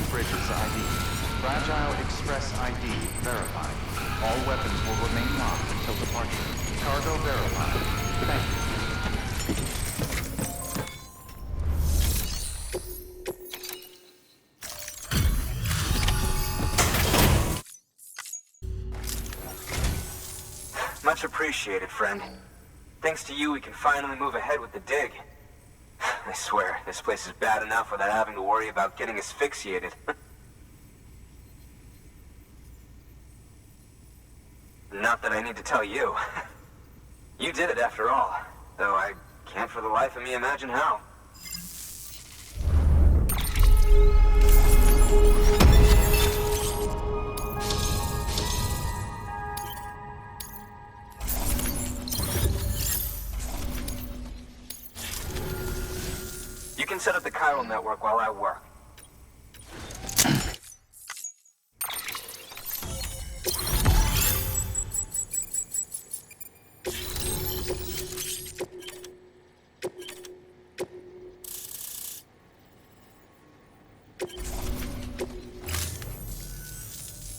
Bridges ID. Fragile Express ID verified. All weapons will remain locked until departure. Cargo verified. Thank you. Much appreciated, friend. Thanks to you, we can finally move ahead with the dig. I swear, this place is bad enough without having to worry about getting asphyxiated. Not that I need to tell you. You did it after all, though I can't for the life of me imagine how. You can set up the chiral network while I work.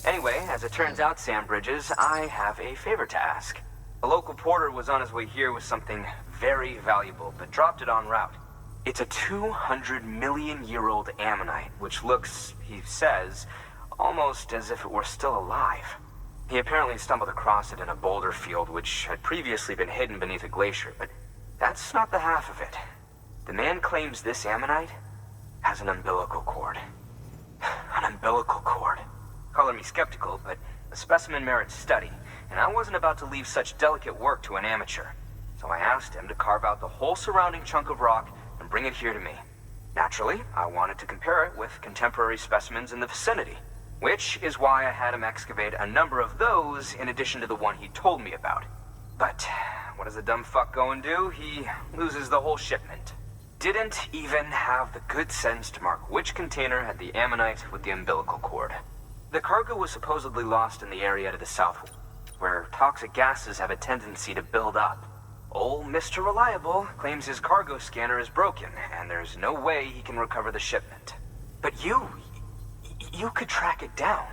Anyway, as it turns out, Sam Bridges, I have a favor to ask. A local porter was on his way here with something very valuable, but dropped it en route. It's a 200-million-year-old ammonite, which looks, he says, almost as if it were still alive. He apparently stumbled across it in a boulder field, which had previously been hidden beneath a glacier, but that's not the half of it. The man claims this ammonite has an umbilical cord. An umbilical cord. Color me skeptical, but the specimen merits study, and I wasn't about to leave such delicate work to an amateur. So I asked him to carve out the whole surrounding chunk of rock and bring it here to me. Naturally, I wanted to compare it with contemporary specimens in the vicinity, which is why I had him excavate a number of those in addition to the one he told me about. But what does the dumb fuck go and do? He loses the whole shipment. Didn't even have the good sense to mark which container had the ammonite with the umbilical cord. The cargo was supposedly lost in the area to the south, where toxic gases have a tendency to build up. Old Mr. Reliable claims his cargo scanner is broken, and there's no way he can recover the shipment. But you could track it down.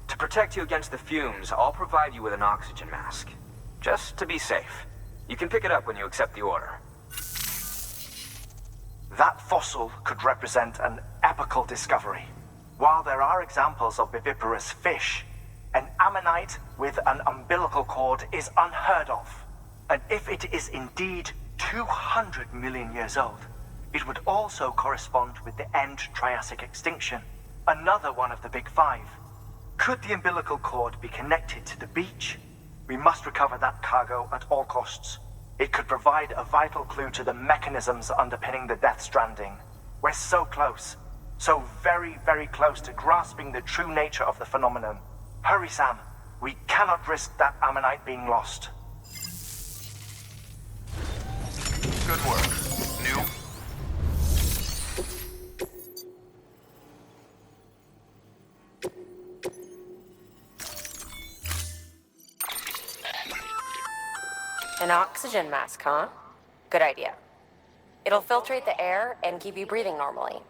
To protect you against the fumes, I'll provide you with an oxygen mask. Just to be safe. You can pick it up when you accept the order. That fossil could represent an epochal discovery. While there are examples of viviparous fish, an ammonite with an umbilical cord is unheard of. And if it is indeed 200 million years old, it would also correspond with the end Triassic extinction, another one of the big five. Could the umbilical cord be connected to the beach? We must recover that cargo at all costs. It could provide a vital clue to the mechanisms underpinning the Death Stranding. We're so close. So very, very close to grasping the true nature of the phenomenon. Hurry, Sam. We cannot risk that ammonite being lost. Good work. New. An oxygen mask, huh? Good idea. It'll filtrate the air and keep you breathing normally.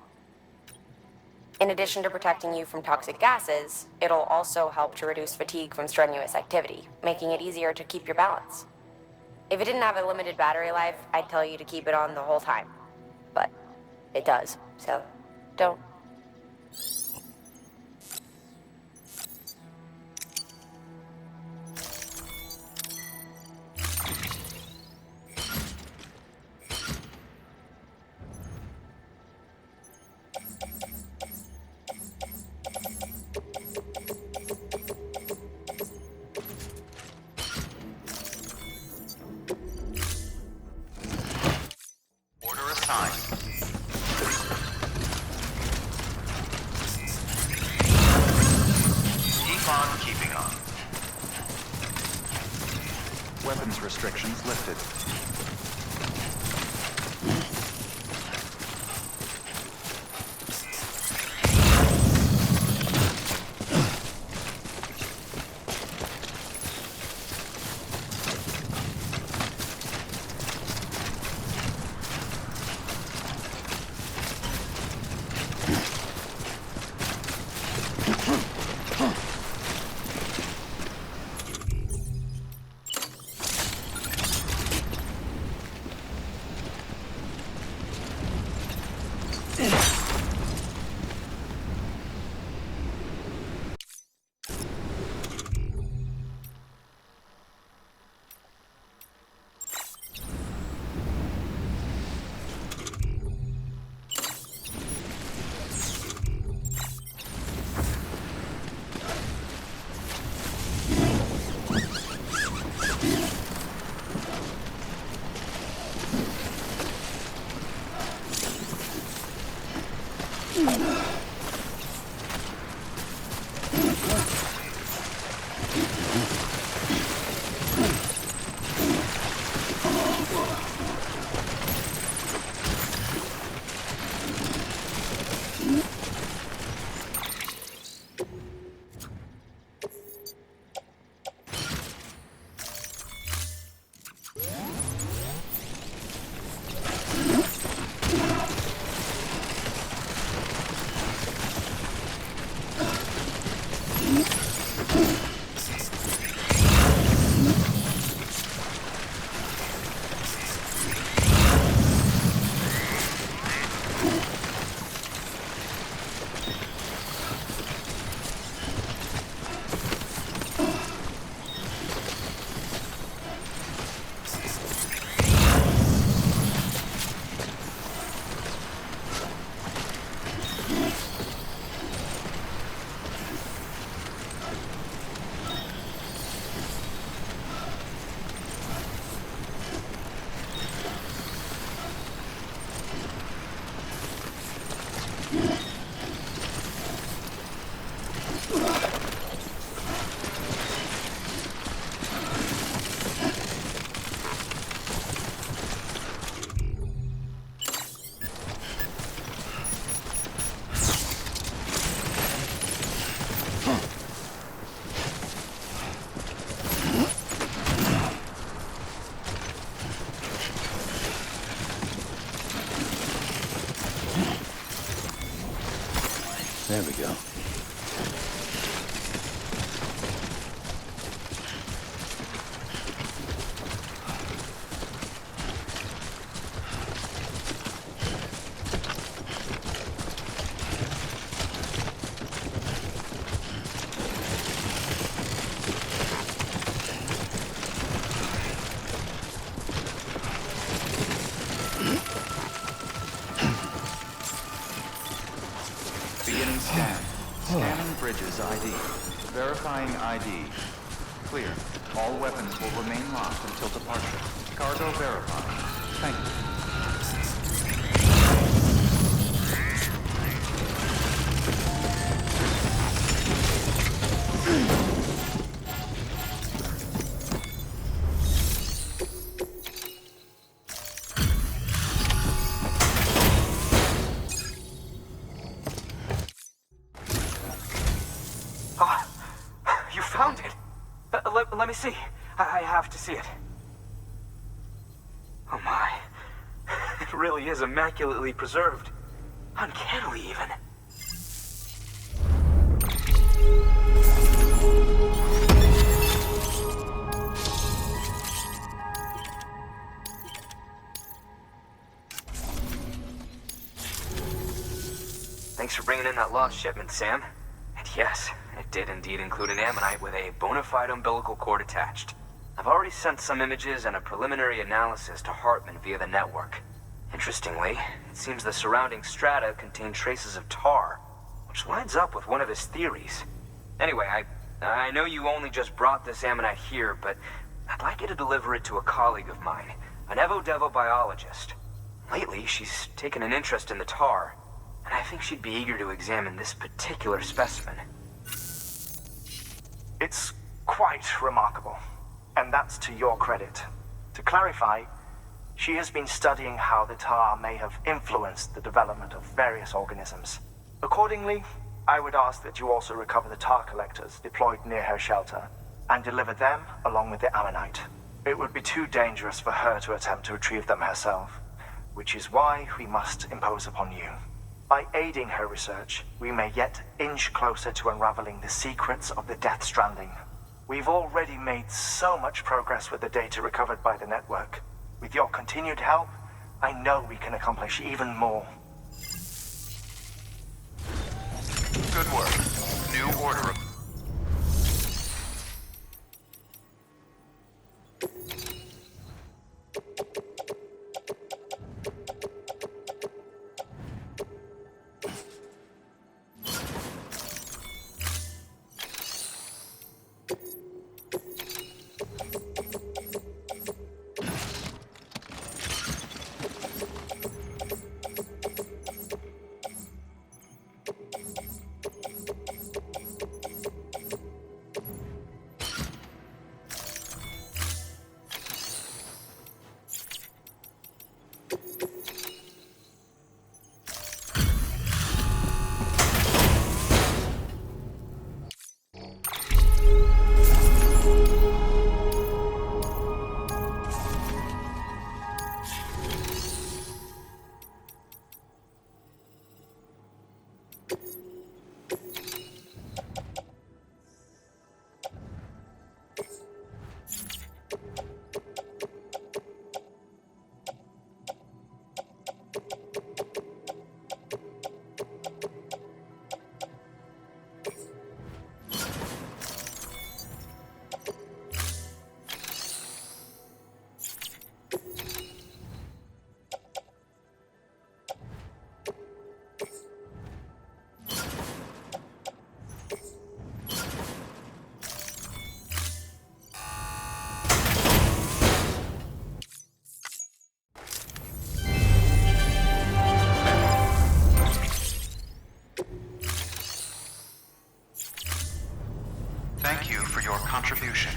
In addition to protecting you from toxic gases, it'll also help to reduce fatigue from strenuous activity, making it easier to keep your balance. If it didn't have a limited battery life, I'd tell you to keep it on the whole time. But it does, so don't. Weapons restrictions lifted. There we go. Beginning scan. Scanning bridges ID. Verifying ID. Clear. All weapons will remain locked until departure. Cargo verified. Thank you. You found it. Let me see. I have to see it. Oh my. It really is immaculately preserved. Uncannily even. Thanks for bringing in that lost shipment, Sam. And yes, it did indeed include an ammonite with a bona fide umbilical cord attached. I've already sent some images and a preliminary analysis to Hartman via the network. Interestingly, it seems the surrounding strata contain traces of tar, which lines up with one of his theories. Anyway, I know you only just brought this ammonite here, but I'd like you to deliver it to a colleague of mine, an Evo-Devo biologist. Lately, she's taken an interest in the tar, and I think she'd be eager to examine this particular specimen. It's quite remarkable, and that's to your credit. To clarify, she has been studying how the tar may have influenced the development of various organisms. Accordingly, I would ask that you also recover the tar collectors deployed near her shelter and deliver them along with the ammonite. It would be too dangerous for her to attempt to retrieve them herself, which is why we must impose upon you. By aiding her research, we may yet inch closer to unraveling the secrets of the Death Stranding. We've already made so much progress with the data recovered by the network. With your continued help, I know we can accomplish even more. Good work. New order of... Thank you for your contribution.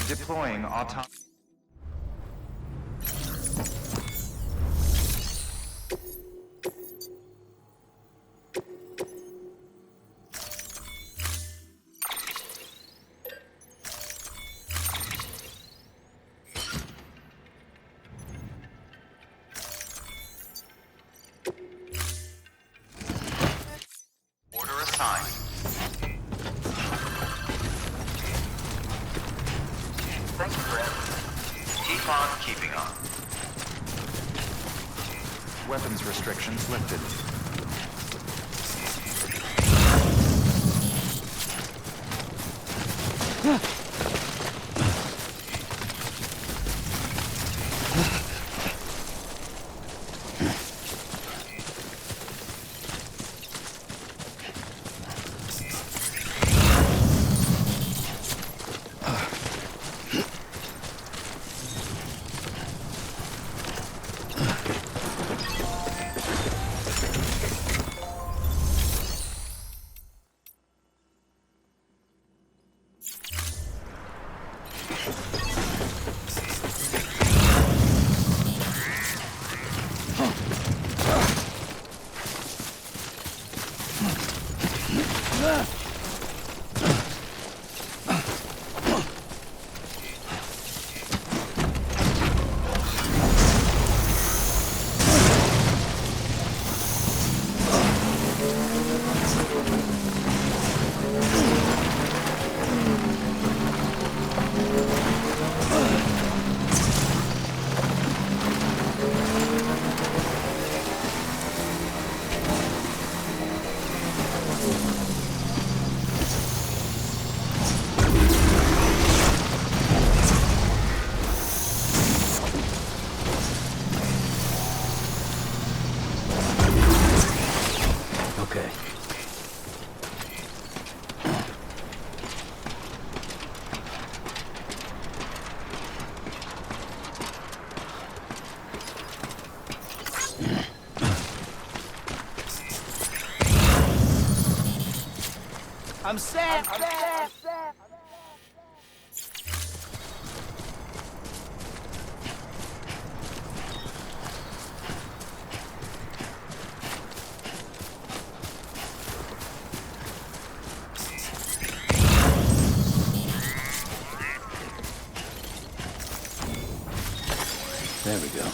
Deploying autonomous... Order assigned. Thank you for everything. Keep on keeping on. Weapons restrictions lifted. I'm set. There we go.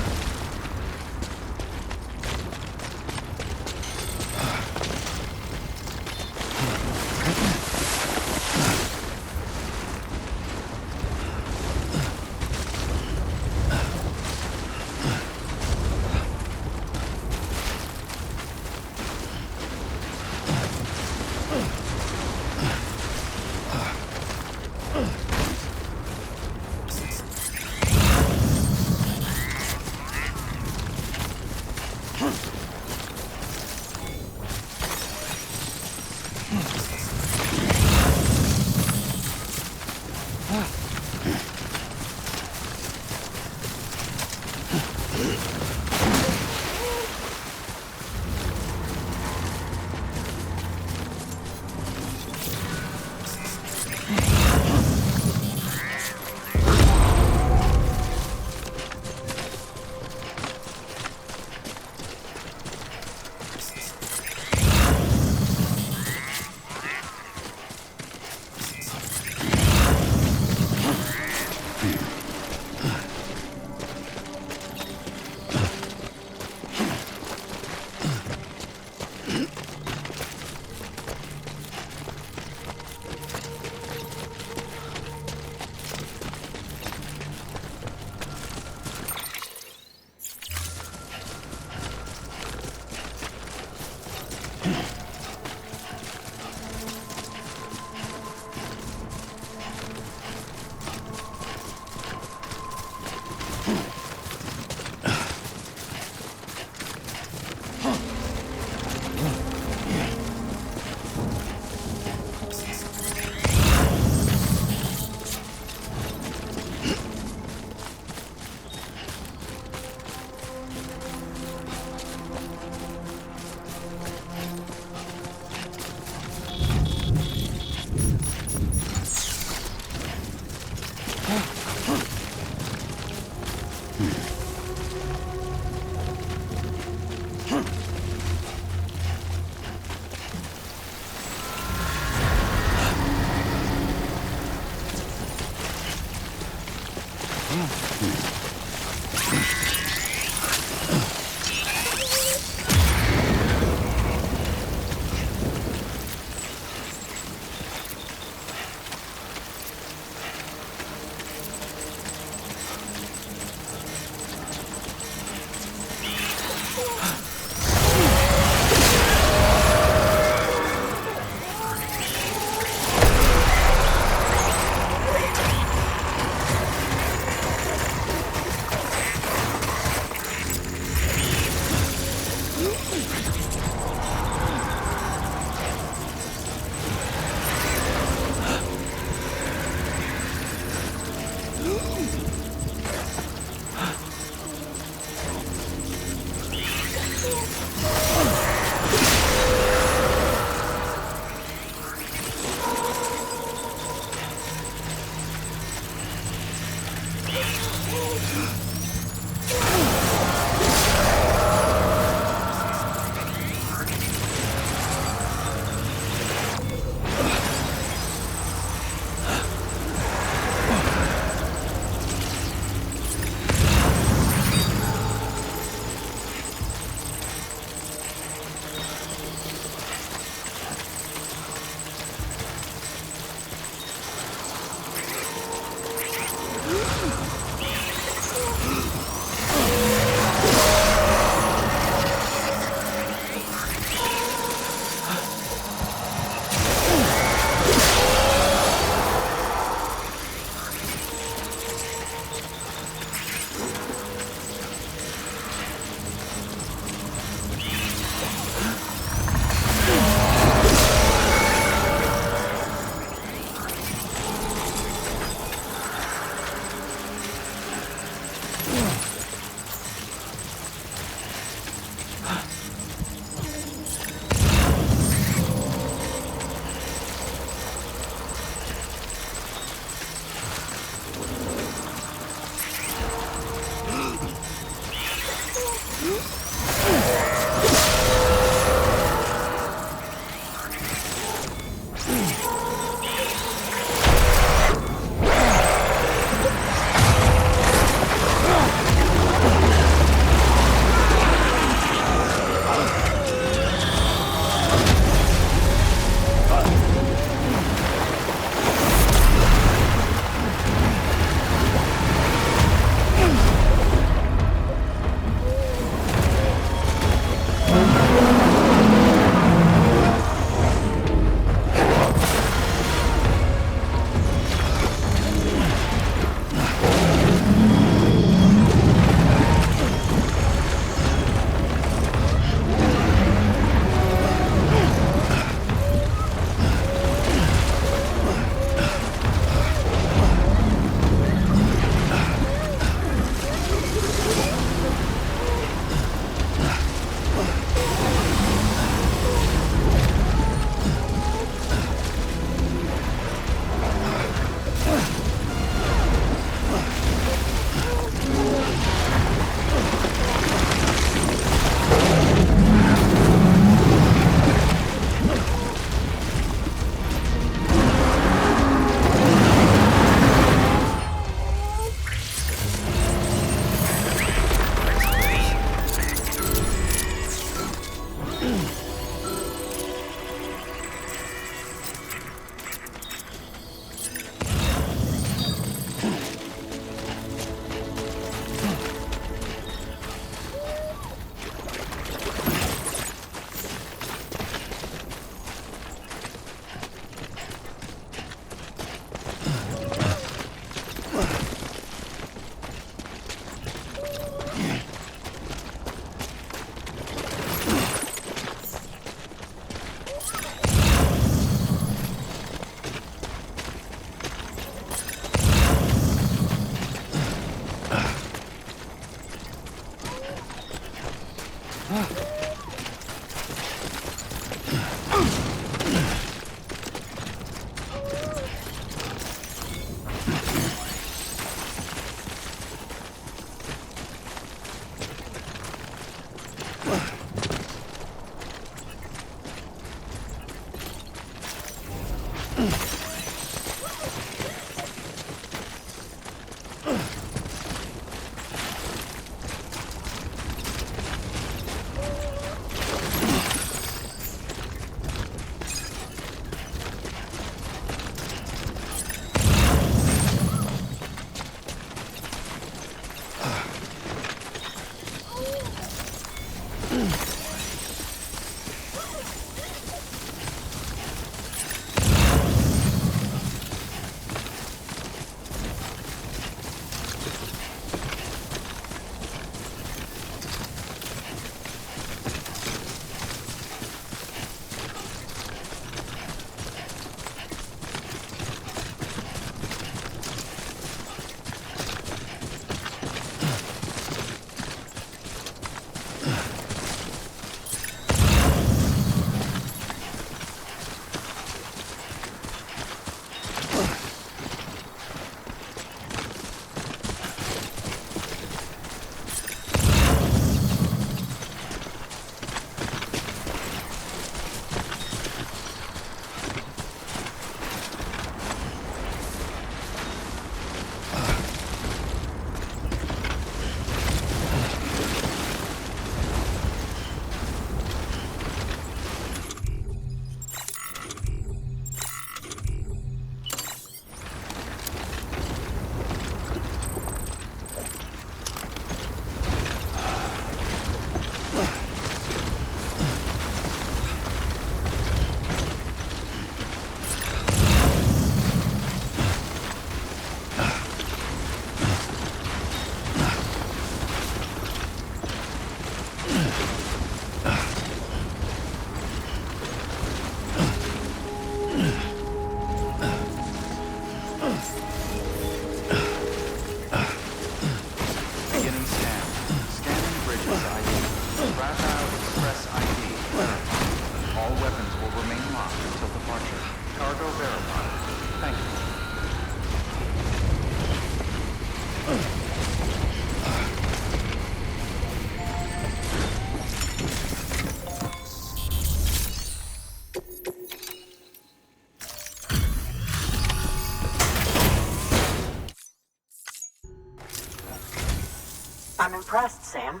I'm impressed, Sam.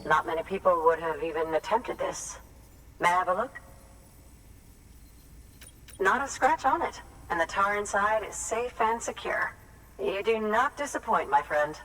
Not many people would have even attempted this. May I have a look? Not a scratch on it, and the tar inside is safe and secure. You do not disappoint, my friend.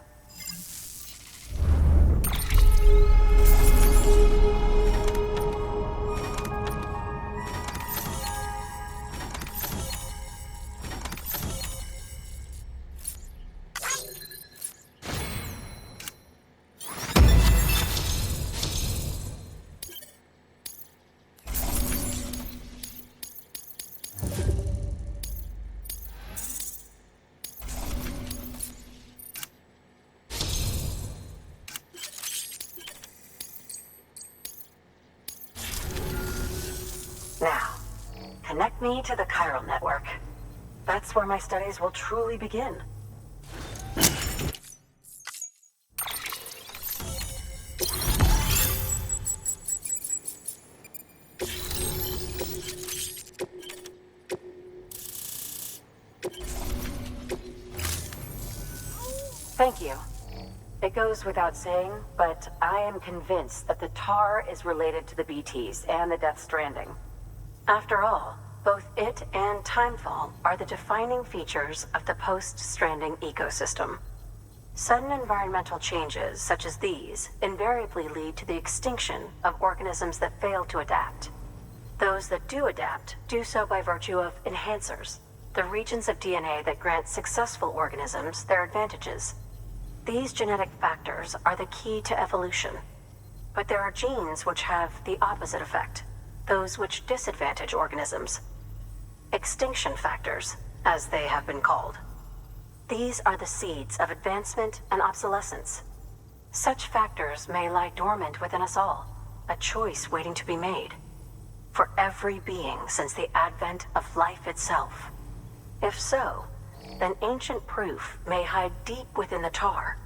Now, connect me to the chiral network. That's where my studies will truly begin. Thank you. It goes without saying, but I am convinced that the tar is related to the BTs and the Death Stranding. After all, both it and Timefall are the defining features of the post-Stranding ecosystem. Sudden environmental changes such as these invariably lead to the extinction of organisms that fail to adapt. Those that do adapt do so by virtue of enhancers, the regions of DNA that grant successful organisms their advantages. These genetic factors are the key to evolution. But there are genes which have the opposite effect, those which disadvantage organisms. Extinction factors, as they have been called. These are the seeds of advancement and obsolescence. Such factors may lie dormant within us all, a choice waiting to be made. For every being since the advent of life itself. If so, then ancient proof may hide deep within the tar.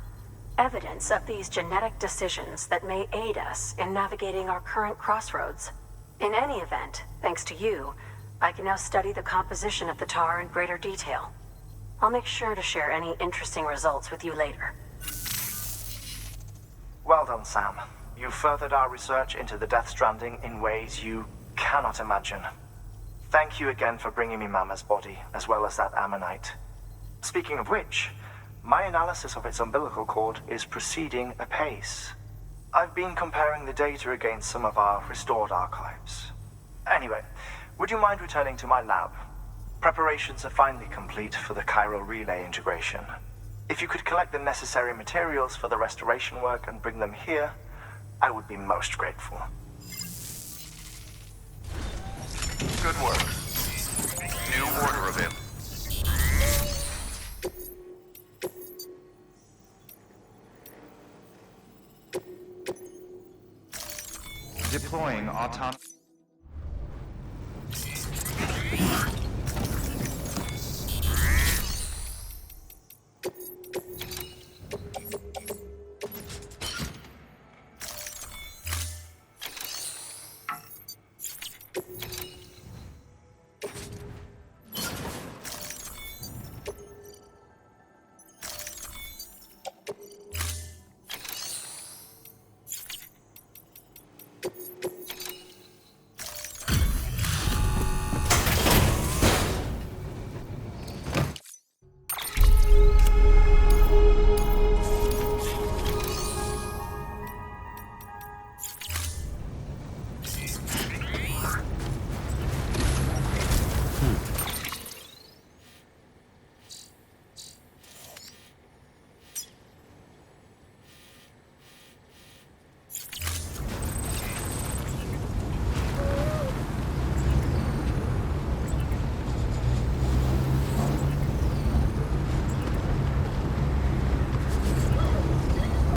Evidence of these genetic decisions that may aid us in navigating our current crossroads. In any event, thanks to you, I can now study the composition of the tar in greater detail. I'll make sure to share any interesting results with you later. Well done, Sam. You furthered our research into the Death Stranding in ways you cannot imagine. Thank you again for bringing me Mama's body, as well as that ammonite. Speaking of which, my analysis of its umbilical cord is proceeding apace. I've been comparing the data against some of our restored archives. Anyway, would you mind returning to my lab? Preparations are finally complete for the chiral relay integration. If you could collect the necessary materials for the restoration work and bring them here, I would be most grateful. Good work. New order available. Deploying autonomous.